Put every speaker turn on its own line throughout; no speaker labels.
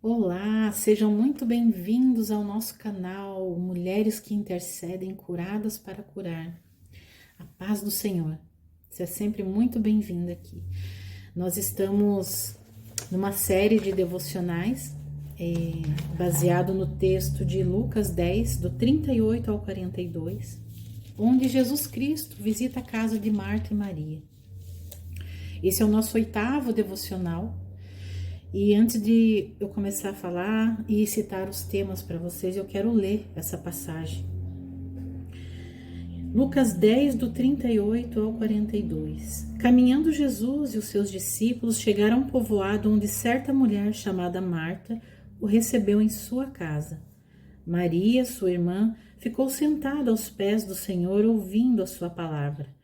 Olá, sejam muito bem-vindos ao nosso canal Mulheres que Intercedem Curadas para Curar. A paz do Senhor. Você é sempre muito bem-vinda aqui. Nós estamos numa série de devocionais baseado no texto de Lucas 10, do 38 ao 42, onde Jesus Cristo visita a casa de Marta e Maria. Esse é o nosso 8º devocional. E antes de eu começar a falar e citar os temas para vocês, eu quero ler essa passagem. Lucas 10, do 38 ao 42. Caminhando Jesus e os seus discípulos chegaram a um povoado onde certa mulher chamada Marta o recebeu em sua casa. Maria, sua irmã, ficou sentada aos pés do Senhor ouvindo a sua palavra.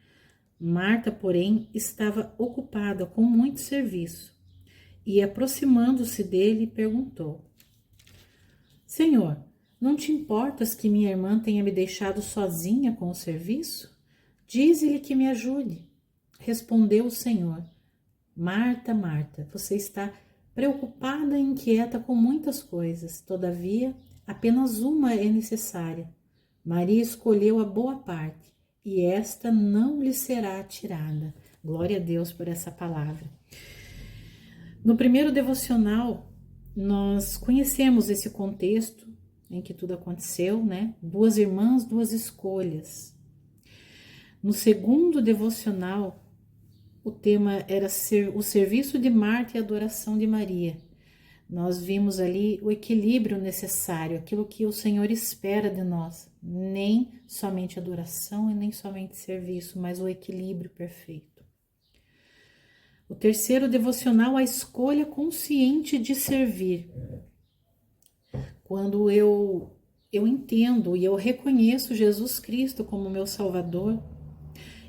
Marta, porém, estava ocupada com muito serviço. E, aproximando-se dele, perguntou: Senhor, não te importas que minha irmã tenha me deixado sozinha com o serviço? Dize-lhe que me ajude. Respondeu o Senhor: Marta, Marta, você está preocupada e inquieta com muitas coisas. Todavia, apenas uma é necessária. Maria escolheu a boa parte, e esta não lhe será tirada. Glória a Deus por essa palavra. No primeiro devocional, nós conhecemos esse contexto em que tudo aconteceu, né? 2 irmãs, 2 escolhas. No segundo devocional, o tema era o serviço de Marta e a adoração de Maria. Nós vimos ali o equilíbrio necessário, aquilo que o Senhor espera de nós. Nem somente adoração e nem somente serviço, mas o equilíbrio perfeito. O terceiro devocional, a escolha consciente de servir. Quando eu entendo e eu reconheço Jesus Cristo como meu Salvador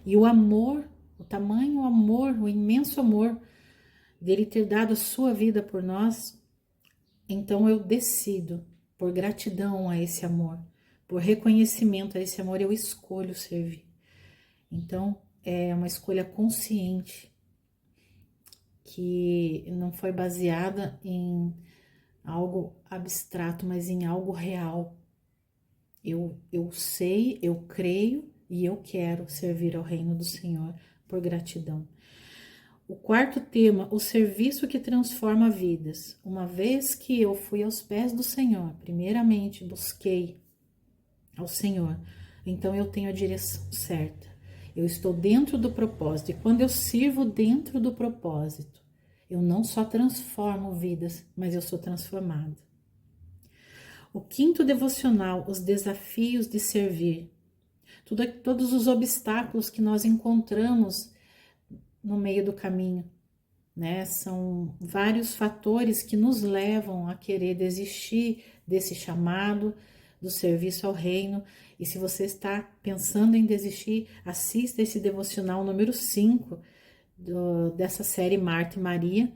e o amor, o tamanho amor, o imenso amor dele ter dado a sua vida por nós, então eu decido, por gratidão a esse amor, por reconhecimento a esse amor, eu escolho servir. Então é uma escolha consciente, que não foi baseada em algo abstrato, mas em algo real. Eu sei, eu creio e eu quero servir ao reino do Senhor por gratidão. O quarto tema, o serviço que transforma vidas. Uma vez que eu fui aos pés do Senhor, primeiramente busquei ao Senhor, então eu tenho a direção certa. Eu estou dentro do propósito, e quando eu sirvo dentro do propósito, eu não só transformo vidas, mas eu sou transformada. O quinto devocional, os desafios de servir. Todos os obstáculos que nós encontramos no meio do caminho, né? São vários fatores que nos levam a querer desistir desse chamado, do serviço ao reino. E se você está pensando em desistir, assista esse devocional número 5 dessa série Marta e Maria,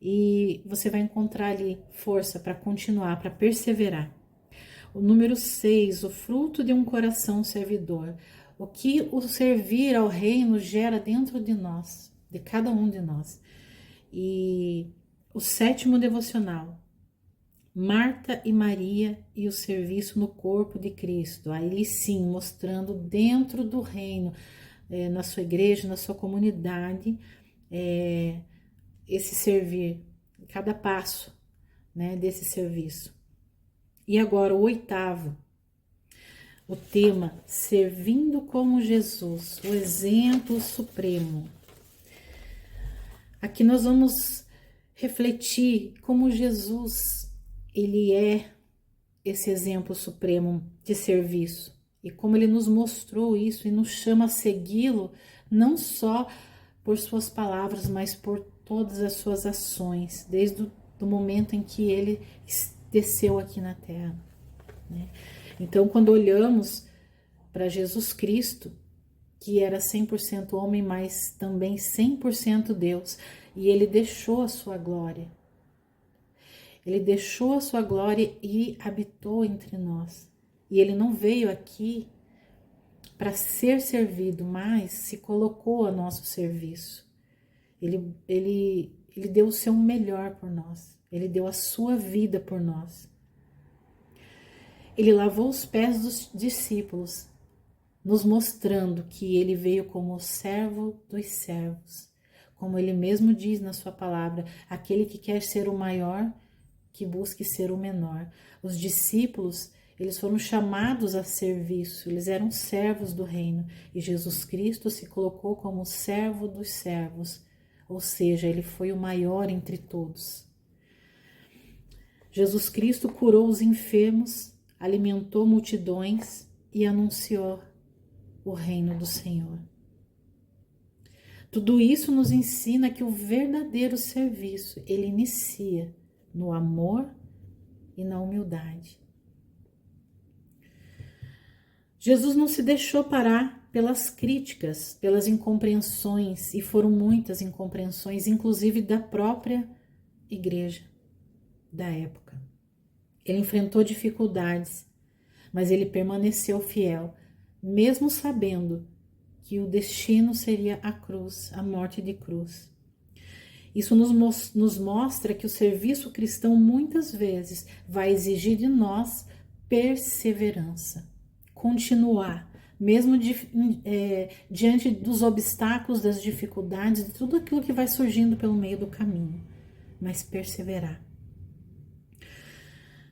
e você vai encontrar ali força para continuar, para perseverar. O número 6, o fruto de um coração servidor. O que o servir ao reino gera dentro de nós, de cada um de nós. E o 7º devocional, Marta e Maria e o serviço no corpo de Cristo. Aí sim, mostrando dentro do reino, na sua igreja, na sua comunidade, esse servir, cada passo, né, desse serviço. E agora o 8º, o tema, servindo como Jesus, o exemplo supremo. Aqui nós vamos refletir como Jesus, ele é esse exemplo supremo de serviço. E como ele nos mostrou isso e nos chama a segui-lo, não só por suas palavras, mas por todas as suas ações, desde o momento em que ele desceu aqui na terra, né? Então, quando olhamos para Jesus Cristo, que era 100% homem, mas também 100% Deus, e ele deixou a sua glória. Ele deixou a sua glória e habitou entre nós. E ele não veio aqui para ser servido, mas se colocou a nosso serviço. Ele deu o seu melhor por nós. Ele deu a sua vida por nós. Ele lavou os pés dos discípulos, nos mostrando que ele veio como o servo dos servos. Como ele mesmo diz na sua palavra, aquele que quer ser o maior, que busque ser o menor. Os discípulos, eles foram chamados a serviço, eles eram servos do reino. E Jesus Cristo se colocou como servo dos servos, ou seja, ele foi o maior entre todos. Jesus Cristo curou os enfermos, alimentou multidões e anunciou o reino do Senhor. Tudo isso nos ensina que o verdadeiro serviço, ele inicia no amor e na humildade. Jesus não se deixou parar pelas críticas, pelas incompreensões, e foram muitas incompreensões, inclusive da própria igreja da época. Ele enfrentou dificuldades, mas ele permaneceu fiel, mesmo sabendo que o destino seria a cruz, a morte de cruz. Isso nos mostra que o serviço cristão muitas vezes vai exigir de nós perseverança, continuar, mesmo diante dos obstáculos, das dificuldades, de tudo aquilo que vai surgindo pelo meio do caminho, mas perseverar.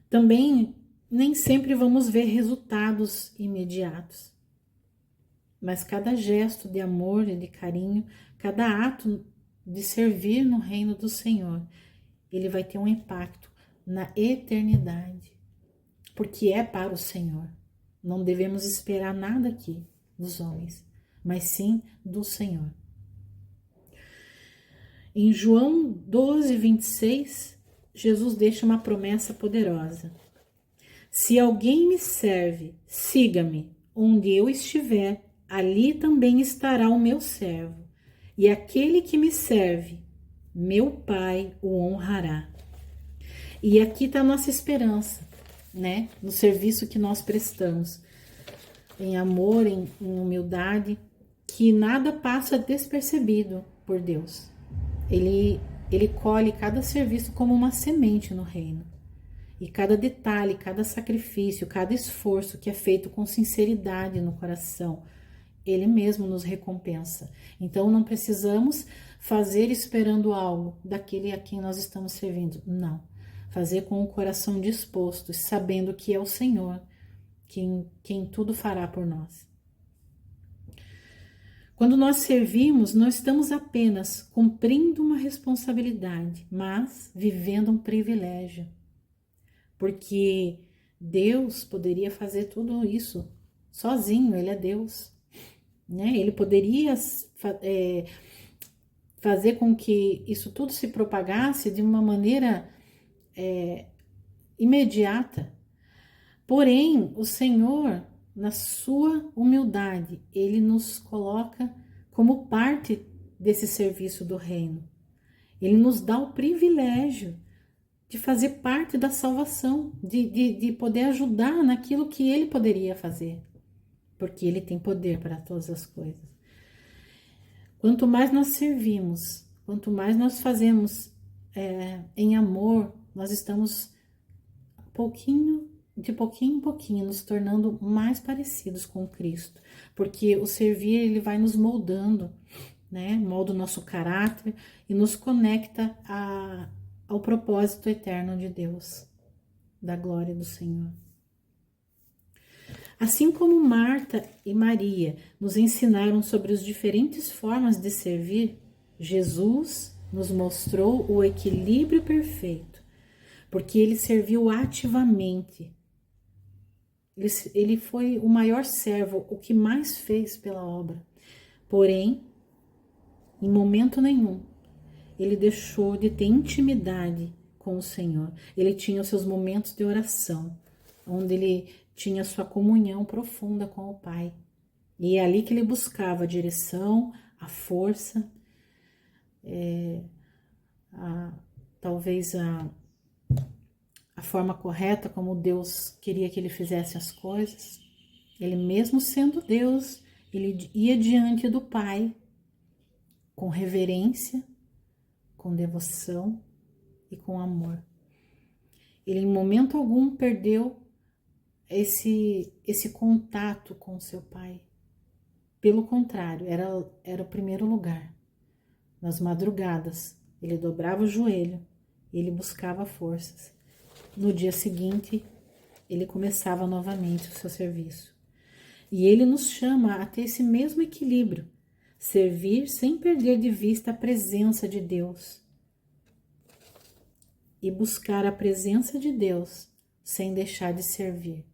Também nem sempre vamos ver resultados imediatos, mas cada gesto de amor e de carinho, cada ato de servir no reino do Senhor, ele vai ter um impacto na eternidade, porque é para o Senhor. Não devemos esperar nada aqui dos homens, mas sim do Senhor. Em João 12, 26, Jesus deixa uma promessa poderosa. Se alguém me serve, siga-me. Onde eu estiver, ali também estará o meu servo. E aquele que me serve, meu Pai o honrará. E aqui está a nossa esperança, né? No serviço que nós prestamos, em amor, em humildade, que nada passa despercebido por Deus. Ele colhe cada serviço como uma semente no reino. E cada detalhe, cada sacrifício, cada esforço que é feito com sinceridade no coração, ele mesmo nos recompensa. Então não precisamos fazer esperando algo daquele a quem nós estamos servindo. Não. Fazer com o coração disposto, sabendo que é o Senhor quem tudo fará por nós. Quando nós servimos, não estamos apenas cumprindo uma responsabilidade, mas vivendo um privilégio. Porque Deus poderia fazer tudo isso sozinho, Ele é Deus, né? Ele poderia fazer com que isso tudo se propagasse de uma maneira imediata. Porém, o Senhor, na sua humildade, Ele nos coloca como parte desse serviço do reino. Ele nos dá o privilégio de fazer parte da salvação, de poder ajudar naquilo que Ele poderia fazer, porque Ele tem poder para todas as coisas. Quanto mais nós servimos, quanto mais nós fazemos em amor, nós estamos de pouquinho em pouquinho nos tornando mais parecidos com Cristo, porque o servir ele vai nos moldando, né? Molda o nosso caráter e nos conecta ao propósito eterno de Deus, da glória do Senhor. Assim como Marta e Maria nos ensinaram sobre as diferentes formas de servir, Jesus nos mostrou o equilíbrio perfeito, porque ele serviu ativamente. Ele foi o maior servo, o que mais fez pela obra. Porém, em momento nenhum, ele deixou de ter intimidade com o Senhor. Ele tinha os seus momentos de oração, onde ele tinha sua comunhão profunda com o Pai. E é ali que ele buscava a direção, a força, talvez a forma correta como Deus queria que ele fizesse as coisas. Ele mesmo sendo Deus, ele ia diante do Pai com reverência, com devoção e com amor. Ele em momento algum perdeu esse contato com seu pai. Pelo contrário, era o primeiro lugar. Nas madrugadas, ele dobrava o joelho, ele buscava forças. No dia seguinte, ele começava novamente o seu serviço. E ele nos chama a ter esse mesmo equilíbrio, servir sem perder de vista a presença de Deus e buscar a presença de Deus sem deixar de servir.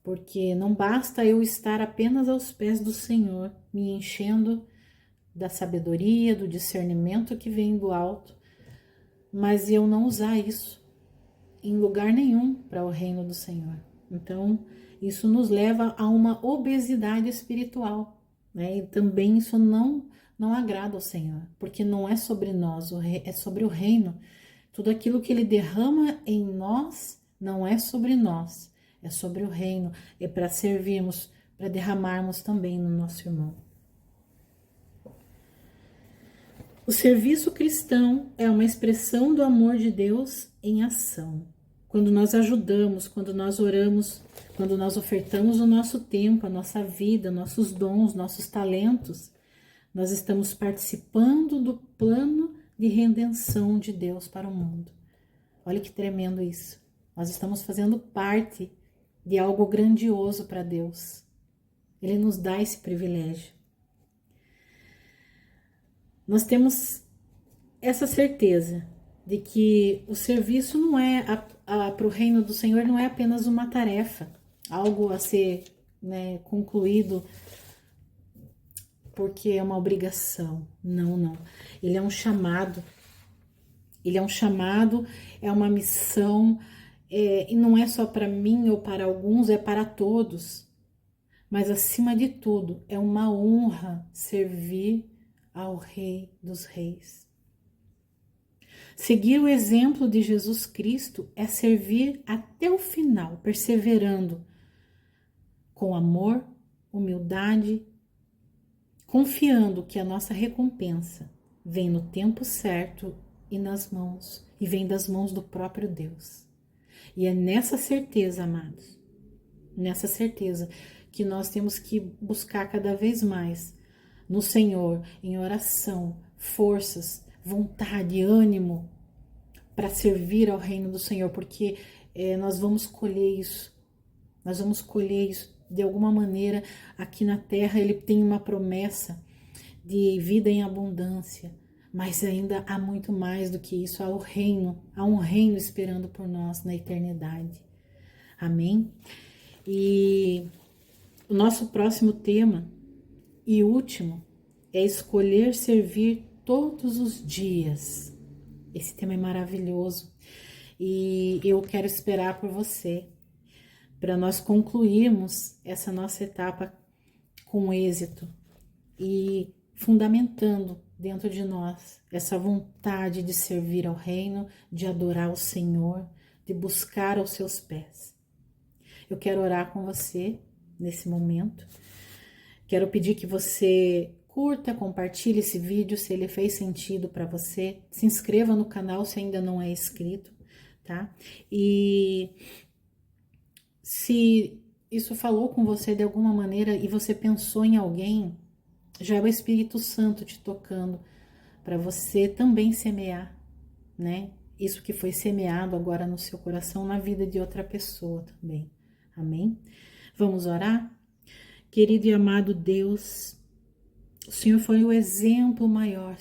Porque não basta eu estar apenas aos pés do Senhor, me enchendo da sabedoria, do discernimento que vem do alto, mas eu não usar isso em lugar nenhum para o reino do Senhor. Então, isso nos leva a uma obesidade espiritual, né? E também isso não agrada ao Senhor, porque não é sobre nós, é sobre o reino. Tudo aquilo que Ele derrama em nós não é sobre nós, é sobre o reino, é para servirmos, para derramarmos também no nosso irmão. O serviço cristão é uma expressão do amor de Deus em ação. Quando nós ajudamos, quando nós oramos, quando nós ofertamos o nosso tempo, a nossa vida, nossos dons, nossos talentos, nós estamos participando do plano de redenção de Deus para o mundo. Olha que tremendo isso. Nós estamos fazendo parte de algo grandioso para Deus. Ele nos dá esse privilégio. Nós temos essa certeza de que o serviço não é para o reino do Senhor, não é apenas uma tarefa, algo a ser, né, concluído porque é uma obrigação. Não. Ele é um chamado. Ele é um chamado, é uma missão, e não é só para mim ou para alguns, é para todos. Mas acima de tudo, é uma honra servir ao Rei dos Reis. Seguir o exemplo de Jesus Cristo é servir até o final, perseverando com amor, humildade, confiando que a nossa recompensa vem no tempo certo e vem das mãos do próprio Deus. E é nessa certeza, amados, nessa certeza que nós temos que buscar cada vez mais no Senhor, em oração, forças, vontade, ânimo para servir ao reino do Senhor, porque nós vamos colher isso. Nós vamos colher isso de alguma maneira. Aqui na terra Ele tem uma promessa de vida em abundância, mas ainda há muito mais do que isso. Há um reino esperando por nós na eternidade. Amém? E o nosso próximo tema e último é escolher servir todos os dias. Esse tema é maravilhoso e eu quero esperar por você para nós concluirmos essa nossa etapa com êxito e fundamentando dentro de nós essa vontade de servir ao reino, de adorar o Senhor, de buscar aos seus pés. Eu quero orar com você nesse momento. Quero pedir que você curta, compartilhe esse vídeo se ele fez sentido para você. Se inscreva no canal se ainda não é inscrito, tá? E se isso falou com você de alguma maneira e você pensou em alguém, já é o Espírito Santo te tocando para você também semear, né? Isso que foi semeado agora no seu coração, na vida de outra pessoa também. Amém? Vamos orar? Querido e amado Deus, o Senhor foi o exemplo maior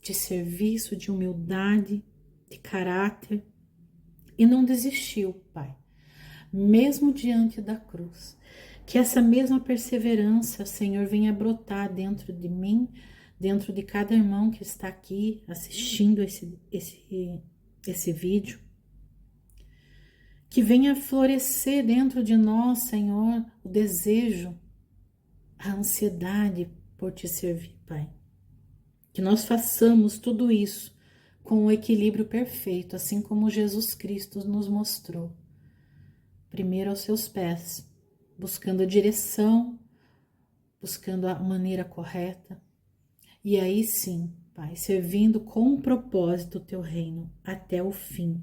de serviço, de humildade, de caráter e não desistiu, Pai, mesmo diante da cruz. Que essa mesma perseverança, Senhor, venha brotar dentro de mim, dentro de cada irmão que está aqui assistindo esse vídeo. Que venha florescer dentro de nós, Senhor, o desejo, a ansiedade por te servir, Pai. Que nós façamos tudo isso com o equilíbrio perfeito, assim como Jesus Cristo nos mostrou. Primeiro aos seus pés, buscando a direção, buscando a maneira correta. E aí sim, Pai, servindo com um propósito o teu reino até o fim.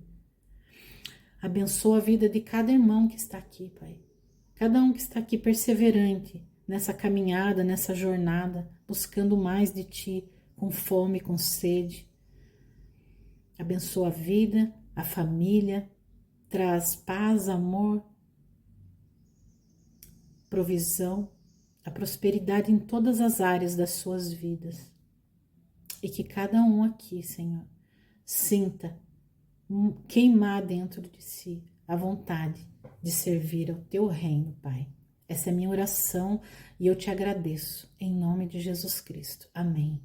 Abençoa a vida de cada irmão que está aqui, Pai. Cada um que está aqui perseverante nessa caminhada, nessa jornada, buscando mais de Ti, com fome, com sede. Abençoa a vida, a família, traz paz, amor, provisão, a prosperidade em todas as áreas das suas vidas. E que cada um aqui, Senhor, sinta queimar dentro de si a vontade de servir ao teu reino, Pai. Essa é a minha oração e eu te agradeço, em nome de Jesus Cristo. Amém.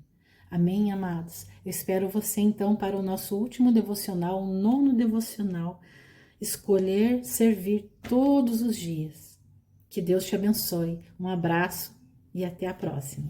Amém, amados. Eu espero você então para o nosso último devocional, o 9º devocional, escolher servir todos os dias. Que Deus te abençoe. Um abraço e até a próxima.